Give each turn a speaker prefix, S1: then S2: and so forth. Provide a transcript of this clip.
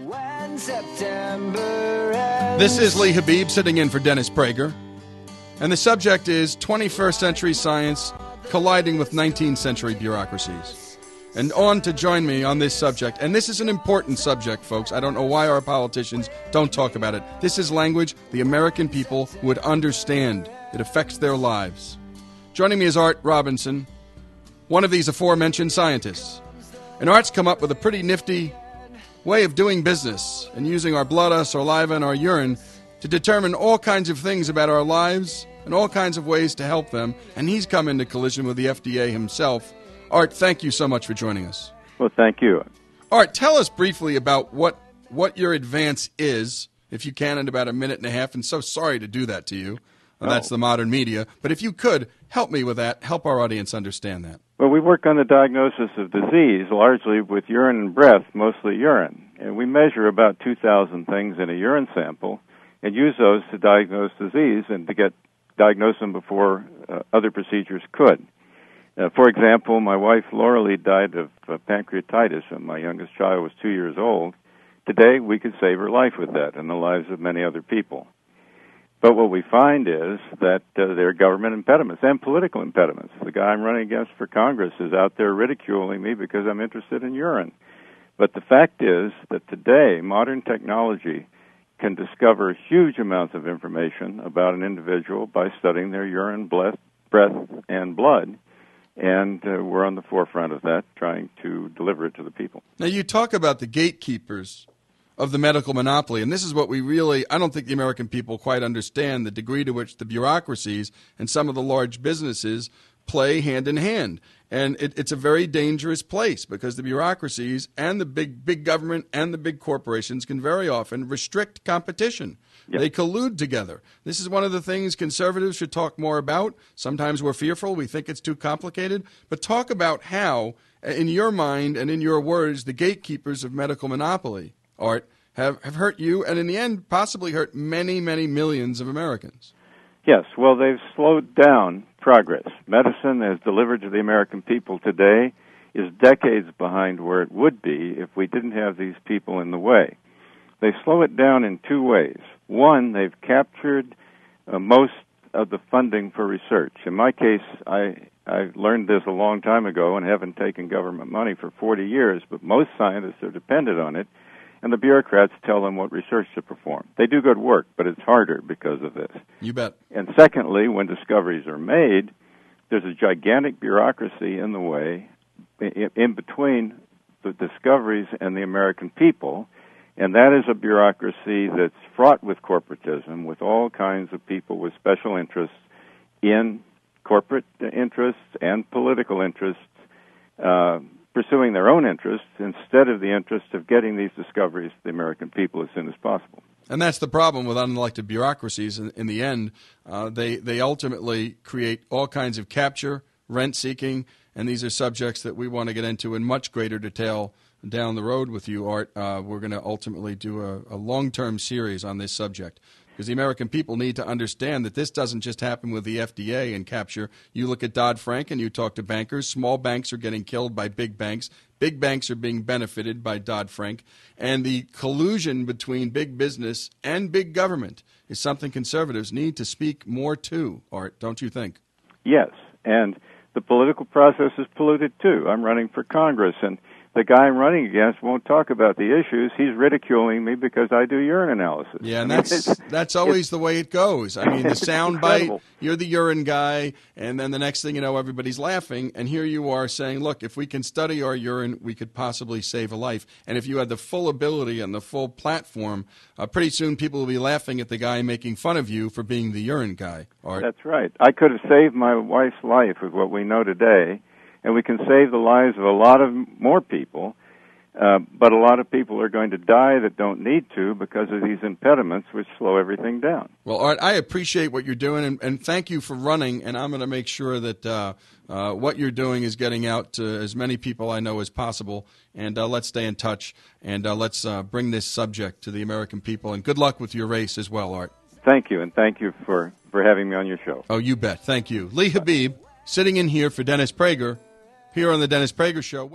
S1: When September ends.
S2: This is Lee Habib sitting in for Dennis Prager, and the subject is 21st century science colliding with 19th century bureaucracies. And on to join me on this subject, and this is an important subject, folks. I don't know why our politicians don't talk about it. This is language the American people would understand. It affects their lives. Joining me is Art Robinson, one of these aforementioned scientists. And Art's come up with a pretty nifty way of doing business and using our blood, our saliva, and our urine to determine all kinds of things about our lives and all kinds of ways to help them. And he's come into collision with the FDA himself. Art, thank you so much for joining us.
S3: Well, thank you.
S2: Art, tell us briefly about what your advance is, if you can, in about a minute and a half. And so sorry to do that to you. That's the modern media. But if you could, help me with that. Help our audience understand that.
S3: Well, we work on the diagnosis of disease largely with urine and breath, mostly urine. And we measure about 2,000 things in a urine sample and use those to diagnose disease and to diagnose them before other procedures could. For example, my wife, Laura Lee, died of pancreatitis when my youngest child was 2 years old. Today, we could save her life with that and the lives of many other people. But what we find is that there are government impediments and political impediments. The guy I'm running against for Congress is out there ridiculing me because I'm interested in urine. But the fact is that today, modern technology can discover huge amounts of information about an individual by studying their urine, breath, and blood. And we're on the forefront of that, trying to deliver it to the people.
S2: Now, you talk about the gatekeepers of the medical monopoly, and this is what I don't think the American people quite understand, the degree to which the bureaucracies and some of the large businesses play hand in hand. And it's a very dangerous place because the bureaucracies and the big government and the big corporations can very often restrict competition. Yep. They collude together. This is one of the things conservatives should talk more about. Sometimes we're fearful. We think it's too complicated. But talk about how, in your mind and in your words, the gatekeepers of medical monopoly, Art, have hurt you and in the end possibly hurt many, many millions of Americans.
S3: Yes, well, they've slowed down progress. Medicine as delivered to the American people today is decades behind where it would be if we didn't have these people in the way. They slow it down in two ways. One, they've captured most of the funding for research. In my case, I learned this a long time ago and haven't taken government money for 40 years, but most scientists are dependent on it, and the bureaucrats tell them what research to perform. They do good work, but it's harder because of this.
S2: You bet.
S3: And secondly, when discoveries are made, there's a gigantic bureaucracy in the way, in between the discoveries and the American people, and that is a bureaucracy that's fraught with corporatism, with all kinds of people with special interests in corporate interests and political interests, pursuing their own interests instead of the interest of getting these discoveries to the American people as soon as possible.
S2: And that's the problem with unelected bureaucracies. In the end, they ultimately create all kinds of capture, rent-seeking, and these are subjects that we want to get into in much greater detail down the road with you, Art. We're going to ultimately do a long-term series on this subject. Because the American people need to understand that this doesn't just happen with the FDA and capture. You look at Dodd-Frank and you talk to bankers. Small banks are getting killed by big banks. Big banks are being benefited by Dodd-Frank. And the collusion between big business and big government is something conservatives need to speak more to, Art, don't you think?
S3: Yes, and the political process is polluted too. I'm running for Congress, and the guy I'm running against won't talk about the issues. He's ridiculing me because I do urine analysis.
S2: Yeah, and that's always the way it goes. I mean, the sound bite, you're the urine guy, and then the next thing you know, everybody's laughing, and here you are saying, look, if we can study our urine, we could possibly save a life. And if you had the full ability and the full platform, pretty soon people will be laughing at the guy making fun of you for being the urine guy. Art.
S3: That's right. I could have saved my wife's life with what we know today, and we can save the lives of a lot of more people, but a lot of people are going to die that don't need to because of these impediments which slow everything down.
S2: Well, Art, I appreciate what you're doing, and thank you for running, and I'm going to make sure that what you're doing is getting out to as many people I know as possible, and let's stay in touch, and let's bring this subject to the American people, and good luck with your race as well, Art.
S3: Thank you, and thank you for having me on your show.
S2: Oh, you bet. Thank you. Lee Habib, sitting in here for Dennis Prager, here on the Dennis Prager Show.